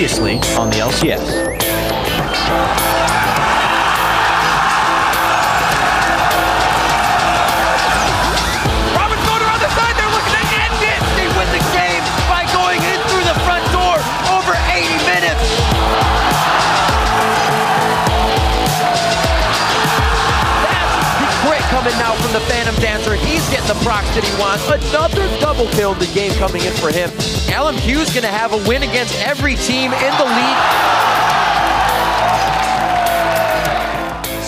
previously on the LCS. Coming now from the Phantom Dancer, he's getting the procs that he wants. Another double kill in the game coming in for him. LMQ's gonna have a win against every team in the league.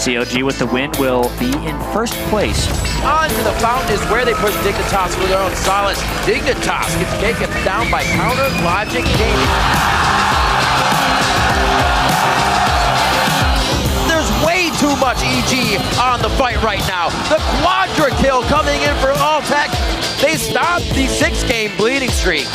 COG with the win will be in first place. On to the fountain is where they push Dignitas with their own solace. Dignitas gets taken down by Counter Logic Gaming. Way too much EG on the fight right now. The quadra kill coming in for Alltech. They stopped the 6-game bleeding streak.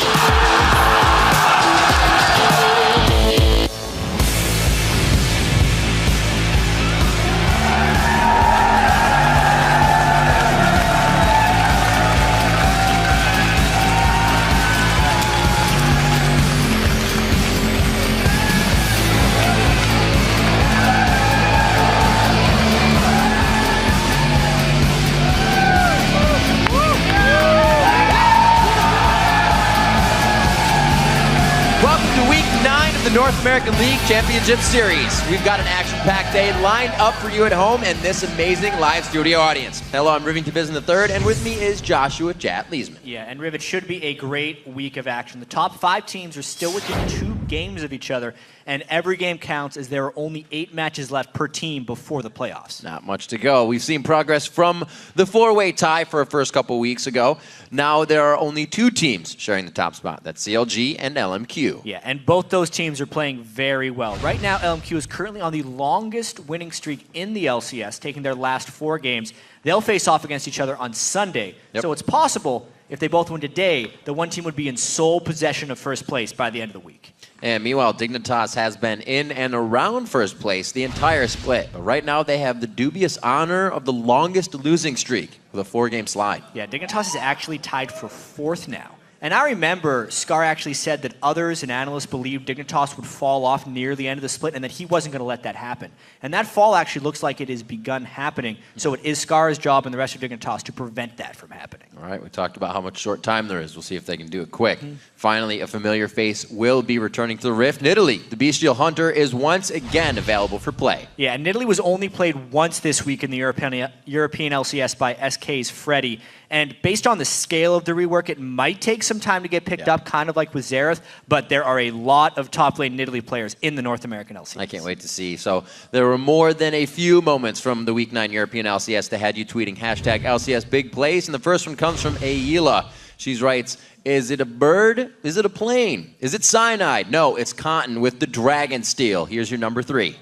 The North American League Championship Series. We've got an action-packed day lined up for you at home and this amazing live studio audience. Hello, I'm Rivington Bizen III, and with me is Joshua Jat Leesman. Yeah, and Riv, it should be a great week of action. The top 5 teams are still within 2 games of each other, and every game counts as there are only 8 matches left per team before the playoffs. Not much to go. We've seen progress from the 4-way tie for a first couple weeks ago. Now there are only 2 teams sharing the top spot. That's CLG and LMQ. Yeah, and both those teams are playing very well. Right now, LMQ is currently on the longest winning streak in the LCS, taking their last 4 games. They'll face off against each other on Sunday. Yep. So it's possible, if they both win today, the one team would be in sole possession of first place by the end of the week. And meanwhile, Dignitas has been in and around first place the entire split. But right now, they have the dubious honor of the longest losing streak with a 4-game slide. Yeah, Dignitas is actually tied for 4th now. And I remember Scar actually said that others and analysts believed Dignitas would fall off near the end of the split and that he wasn't going to let that happen. And that fall actually looks like it has begun happening. So it is Scar's job and the rest of Dignitas to prevent that from happening. All right, we talked about how much short time there is. We'll see if they can do it quick. Finally, a familiar face will be returning to the Rift. Nidalee, the Bestial Hunter, is once again available for play. Yeah, and Nidalee was only played once this week in the European LCS by SK's Freddy. And based on the scale of the rework, it might take some time to get picked up, kind of like with Xerath, but there are a lot of top lane Nidalee players in the North American LCS. I can't wait to see. So there were more than a few moments from the Week 9 European LCS that had you tweeting hashtag LCS Big Plays, and the first one comes from Ayla. She writes, is it a bird? Is it a plane? Is it cyanide? No, it's cotton with the dragon steel. Here's your number 3.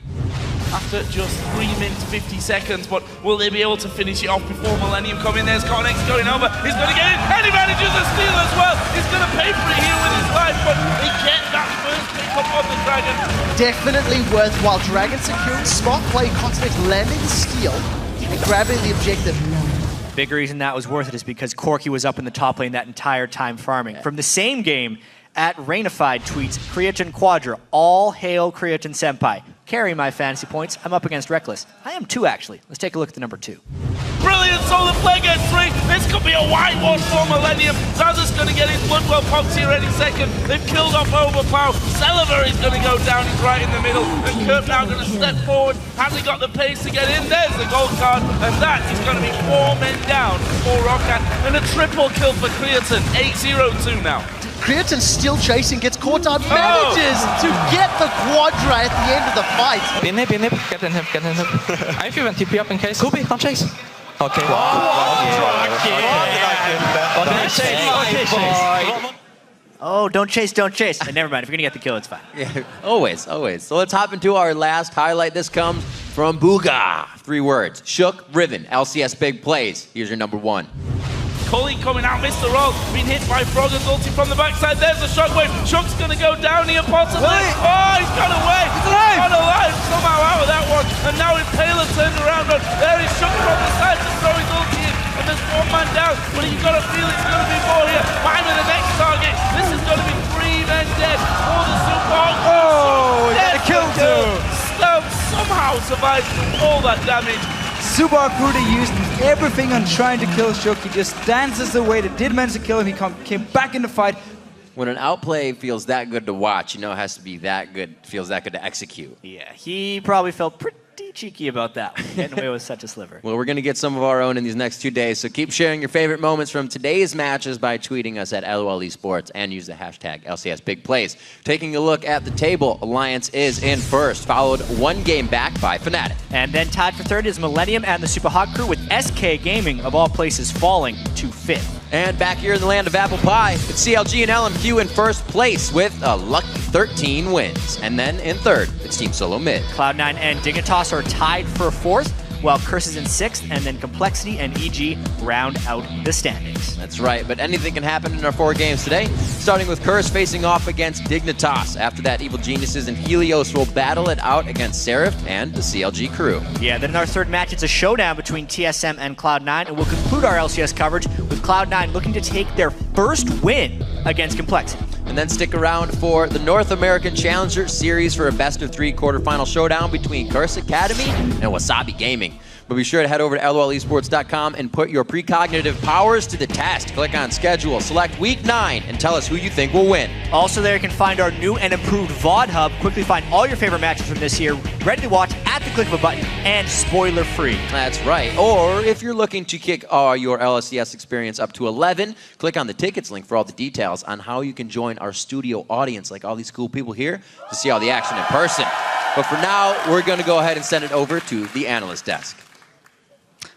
After just 3 minutes 50 seconds, but will they be able to finish it off before Millennium come in? There's Connex going over, he's going to get in, and he manages a steal as well. He's going to pay for it here with his life, but they get that first pick up on the Dragon. Definitely worthwhile. Dragon securing spot play, Connex landing the steal and grabbing the objective. Big reason that was worth it is because Corki was up in the top lane that entire time farming. From the same game, at Rainified tweets, Creatine Quadra, all hail Creatine Senpai. Carry my fantasy points, I'm up against Reckless. I am 2 actually. Let's take a look at the number 2. Brilliant solar play gets 3. This could be a whitewash for Millennium. Zaza's going to get his Bloodwell pops here any second. They've killed off Overpower. Celeber is going to go down. He's right in the middle. And Kurt now going to step forward. Has he got the pace to get in? There's the gold card. And that is going to be 4 men down for Roccat. And a triple kill for Creatine. 8-0-2 now. Creatine still chasing, gets caught out, manages to get the quadra at the end of the fight. Be nip, get in him. I if you want TP up in case. Kobe, don't chase. Okay. Oh, don't chase. Never mind, if you're gonna get the kill, it's fine. Yeah, always. So let's hop into our last highlight. This comes from Booga. 3 words, Shook, Riven, LCS Big Plays. Here's your number 1. Coley coming out, missed the roll, being hit by Frogger's ulti from the backside. There's a shockwave. Shook's going to go down here possibly. Oh, he's got away. He's alive. Somehow out of that one. And now Impaler turned around, but there is Shook from the side to throw his ulti in. And there's 1 man down, but you've got to feel it's going to be more here. Finding the next target. This is going to be 3 then dead for the Super. Oh, got a kill too. Stone somehow survived all that damage. Subaru Kuda used everything on trying to kill Shook. He just dances away. They did manage to kill him. He came back in the fight. When an outplay feels that good to watch, you know it has to be that good, feels that good to execute. Yeah, he probably felt pretty cheeky about that, getting away with such a sliver. Well, we're going to get some of our own in these next 2 days, so keep sharing your favorite moments from today's matches by tweeting us at LOL Esports and use the hashtag LCS Big Plays. Taking a look at the table, Alliance is in first, followed 1 game back by Fnatic. And then tied for third is Millennium and the Super Hot Crew, with SK Gaming, of all places, falling to fifth. And back here in the land of apple pie, it's CLG and LMQ in first place with a lucky 13 wins. And then in third, it's Team Solo Mid. Cloud9 and Dignitas are tied for fourth, while Curse is in sixth, and then Complexity and EG round out the standings. That's right, but anything can happen in our 4 games today, starting with Curse facing off against Dignitas. After that, Evil Geniuses and Helios will battle it out against Seraph and the CLG crew. Yeah, then in our third match, it's a showdown between TSM and Cloud9, and we'll conclude our LCS coverage with Cloud9 looking to take their first win against Complexity. And then stick around for the North American Challenger Series for a best-of-3 quarterfinal showdown between Curse Academy and Wasabi Gaming. But be sure to head over to lolesports.com and put your precognitive powers to the test. Click on schedule, select week 9, and tell us who you think will win. Also there you can find our new and improved VOD Hub. Quickly find all your favorite matches from this year, ready to watch at the click of a button, and spoiler-free. That's right. Or if you're looking to kick your LCS experience up to 11, click on the tickets link for all the details on how you can join our studio audience, like all these cool people here, to see all the action in person. But for now, we're going to go ahead and send it over to the analyst desk.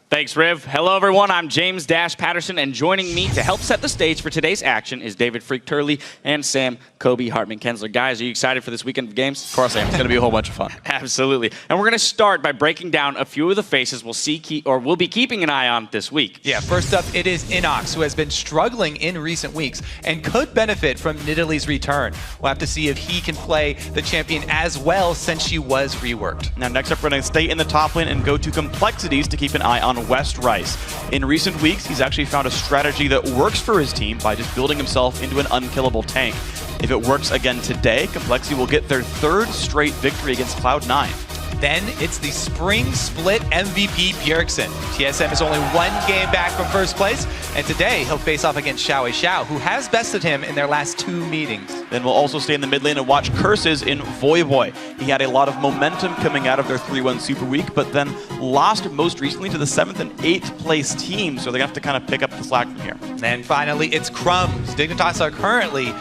Thanks, Riv. Hello, everyone. I'm James Dash Patterson, and joining me to help set the stage for today's action is David Freak Turley and Sam Kobe Hartman Kensler. Guys, are you excited for this weekend of games? Of course I am. It's going to be a whole bunch of fun. Absolutely. And we're going to start by breaking down a few of the faces we'll be keeping an eye on this week. Yeah, first up, it is Inox, who has been struggling in recent weeks and could benefit from Nidalee's return. We'll have to see if he can play the champion as well since she was reworked. Now, next up, we're going to stay in the top lane and go to Complexities to keep an eye on West Rice. In recent weeks, he's actually found a strategy that works for his team by just building himself into an unkillable tank. If it works again today, Complexity will get their 3rd straight victory against Cloud9. Then it's the spring split MVP Bjergsen. TSM is only 1 game back from first place, and today he'll face off against Xiao Xiao, who has bested him in their last 2 meetings. Then we'll also stay in the mid lane and watch Curses in Voyboy. He had a lot of momentum coming out of their 3-1 Super Week, but then lost most recently to the 7th and 8th place team, so they have to kind of pick up the slack from here. And finally, it's Crumbs. Dignitas are currently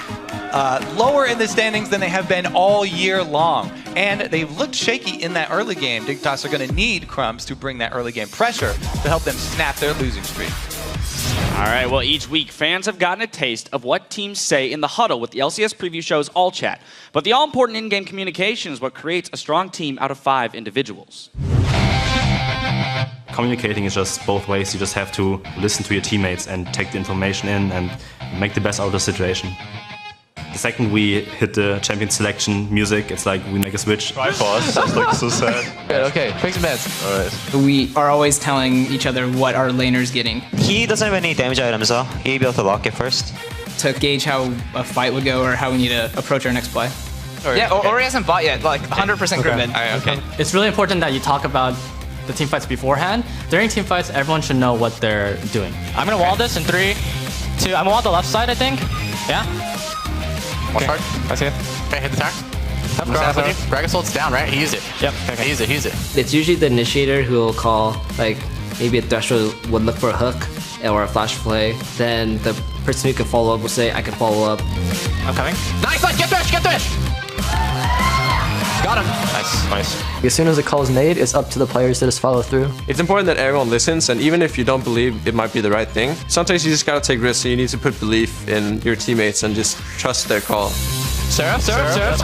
lower in the standings than they have been all year long. And they've looked shaky in that early game. Dignitas are going to need Crumbs to bring that early game pressure to help them snap their losing streak. All right, well, each week, fans have gotten a taste of what teams say in the huddle with the LCS preview show's All Chat. But the all-important in-game communication is what creates a strong team out of 5 individuals. Communicating is just both ways. You just have to listen to your teammates and take the information in and make the best out of the situation. The second we hit the champion selection music, it's like we make a switch. Triforce, that's like so sad. Okay, pick some bets. Alright. We are always telling each other what our laner's getting. He doesn't have any damage items though. He'd be able to lock it first. To gauge how a fight would go or how we need to approach our next play. Yeah, or he hasn't bought yet, like 100% grid mid. Okay. It's really important that you talk about the team fights beforehand. During team fights, everyone should know what they're doing. I'm gonna wall this in 3, 2, I'm gonna wall the left side, I think. Yeah? Watch hard. I see it. Okay, hit the tower. Gragas holds down, right? He used it. Yep. Okay, he used it. It's usually the initiator who will call, like, maybe a Threshold would look for a hook or a flash play. Then the person who can follow up will say, I can follow up. I'm coming. Nice, get Thresh! Got him. Nice. As soon as a call is made, it's up to the players to just follow through. It's important that everyone listens, and even if you don't believe it might be the right thing, sometimes you just gotta take risks, so you need to put belief in your teammates and just trust their call. Seraph.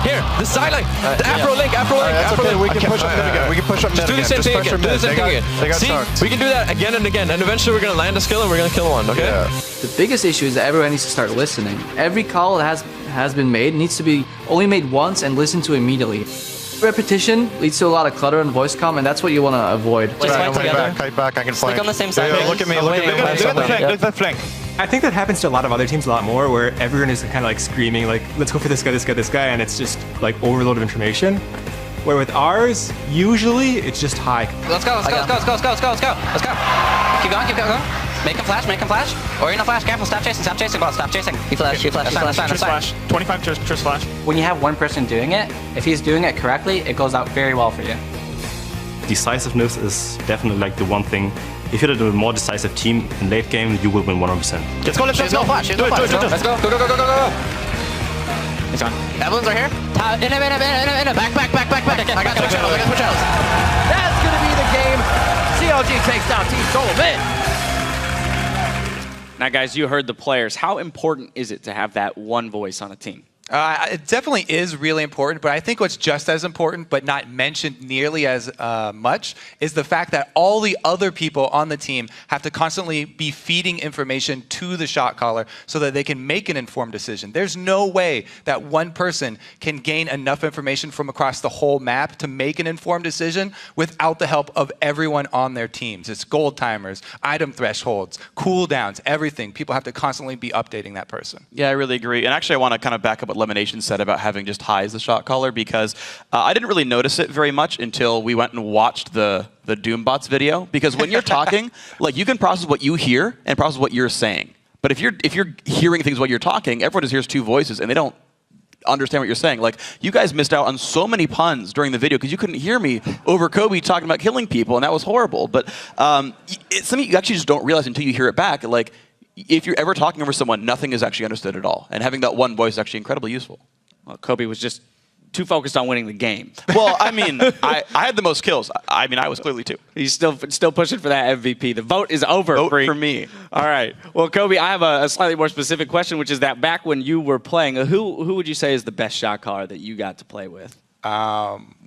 Here, the sideline. The Afro link. That's okay, we can push up mid again. We can push up mid again. Do the same thing again. They got See, we can do that again and again, and eventually we're gonna land a skill and we're gonna kill one, okay? Yeah. The biggest issue is that everyone needs to start listening. Every call that has been made needs to be only made once and listened to immediately. Repetition leads to a lot of clutter and voice comm, and that's what you want to avoid. Kite back, I can flank. Stick on the same side. Look at me. Look at the flank. I think that happens to a lot of other teams a lot more, where everyone is kind of like screaming, like, let's go for this guy, this guy, this guy, and it's just like overload of information. Where with ours, usually it's just high. Let's go, let's go, let's go, let's go, let's go, let's go, let's go. Keep going, keep going. Make him flash, make him flash. Or you're no flash, careful, stop chasing, ball, stop chasing. He flash, he flash, he flash. That's fine. 25 Triss flash. When you have one person doing it, if he's doing it correctly, it goes out very well for you. Decisiveness is definitely like the one thing. If you're the more decisive team in late game, you will win 100%. Let's go, let's go. Flash, do it. Let's go, go. He's on. Evelyn's right here. In a. Back. I got switch channels. That's going to be the game. CLG takes down Team Solo Mid. Now, guys, you heard the players. How important is it to have that one voice on a team? It definitely is really important, but I think what's just as important, but not mentioned nearly as much, is the fact that all the other people on the team have to constantly be feeding information to the shot caller so that they can make an informed decision. There's no way that one person can gain enough information from across the whole map to make an informed decision without the help of everyone on their teams. It's gold timers, item thresholds, cooldowns, everything. People have to constantly be updating that person. Yeah, I really agree. And actually, I want to kind of back up what Lemonation said about having just high as the shot caller, because I didn't really notice it very much until we went and watched the Doombots video. Because when you're talking, like, you can process what you hear and process what you're saying. But if you're hearing things while you're talking, everyone just hears two voices and they don't understand what you're saying. Like, you guys missed out on so many puns during the video because you couldn't hear me over Kobe talking about killing people, and that was horrible. But it's something you actually just don't realize until you hear it back. Like, if you're ever talking over someone, nothing is actually understood at all. And having that one voice is actually incredibly useful. Well, Kobe was just too focused on winning the game. Well, I mean, I had the most kills. I mean, I was clearly too. He's still pushing for that MVP. The vote is over. Vote for me. All right. Well, Kobe, I have a slightly more specific question, which is that back when you were playing, who would you say is the best shot caller that you got to play with?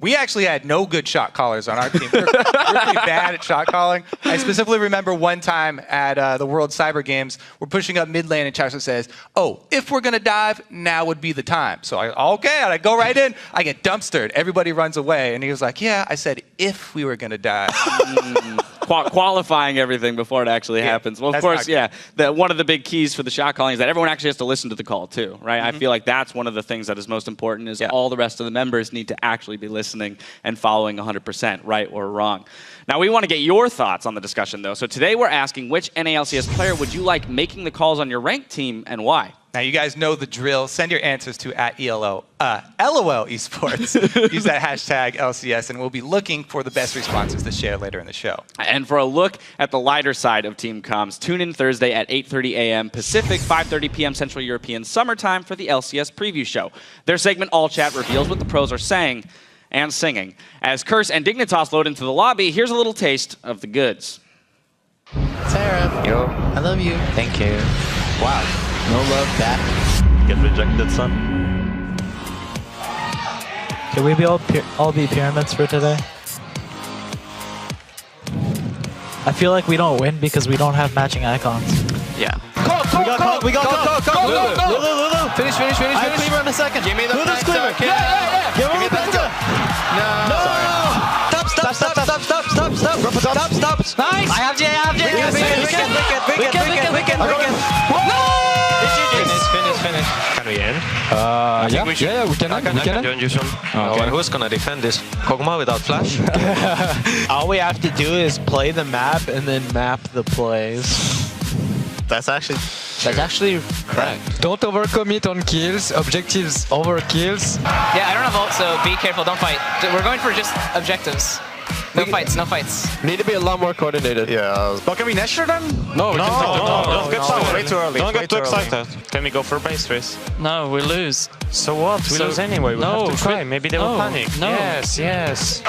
We actually had no good shot callers on our team. We're pretty bad at shot calling. I specifically remember one time at the World Cyber Games, we're pushing up mid lane and Chasha says, "Oh, if we're going to dive, now would be the time." So I go right in, I get dumpstered. Everybody runs away. And he was like, "Yeah, I said if we were going to dive." Qualifying everything before it actually happens. Well, of course, yeah. One of the big keys for the shot calling is that everyone actually has to listen to the call too, right? I feel like that's one of the things that is most important is all the rest of the members need to actually be listening and following 100%, right or wrong. Now, we want to get your thoughts on the discussion, though. So today we're asking, which NALCS player would you like making the calls on your ranked team and why? Now, you guys know the drill. Send your answers to LOL Esports. Use that hashtag LCS, and we'll be looking for the best responses to share later in the show. And for a look at the lighter side of Team Comms, tune in Thursday at 8:30 a.m. Pacific, 5:30 p.m. Central European Summertime for the LCS preview show. Their segment All Chat reveals what the pros are saying and singing. As Curse and Dignitas load into the lobby, here's a little taste of the goods. Sarah. Yo. I love you. Thank you. Wow. No love back. Get rejected, son. Can we be all be pyramids for today? I feel like we don't win because we don't have matching icons. Yeah. We got Lulu. Finish. I have cleaver in a second. Give me the Lulu's cleaver. Yeah. Give me the penta. No. Stop. Nice. I have J. Finish. Can we end? I think we should. Yeah, we can join you soon. Okay. Who's gonna defend this? Kog'Maw without flash? All we have to do is play the map and then map the plays. That's actually correct. Don't overcommit on kills, objectives over kills. Yeah, I don't have ult, so be careful, don't fight. We're going for just objectives. No fights. Need to be a lot more coordinated. Yeah. But can we Nashor then? No, don't get started. Way too early. Don't get too excited. Can we go for base race? No, we lose. So what? We lose anyway. We have to try. Maybe they will panic. No. Yes.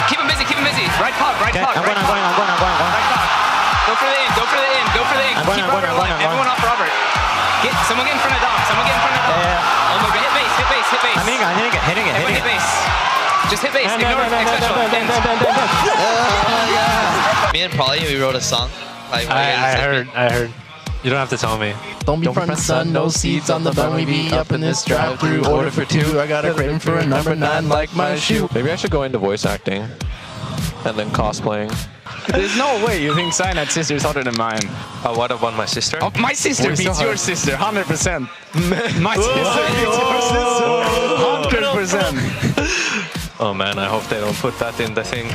Keep him busy. Right cog. I'm going. Right cog. Go for the in. Keep Robert alive. Everyone off Robert. Someone get in front of Dom. Yeah. Oh my god, hit base. I'm hitting it. Everyone hit base. Just hit base. Ignore Me and Polly, we wrote a song. I heard. You don't have to tell me. Don't be front, son, no seats on the bun. We be up in this drive-thru. Order for two. I got a craving for a number 9 like my shoe. Maybe I should go into voice acting and then cosplaying. There's no way you think Cyanide sister is hotter than mine. What about my sister? Oh, my sister beats your sister, 100%. My sister beats your sister, 100%. Oh man, I hope they don't put that in the thing.